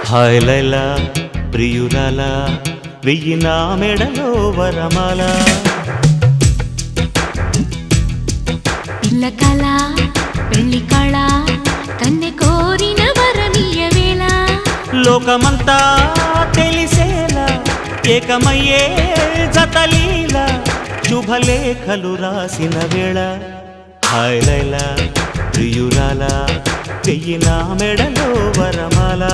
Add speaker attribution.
Speaker 1: hi Laila ప్రియురాలా వెయ్యి నా మెడలో వరమాల
Speaker 2: పిల్ల కళ పెళ్లి కళ కన్నె కోరిన వరనీయ వేళ
Speaker 1: లోకమంతా తెలిసేలా ఏకమయ్యే జతలీల శుభలేఖలు రాసిన వేళ హాయ్ లైలా ప్రియురాలా వెయ్యి నా మెడలో వరమాల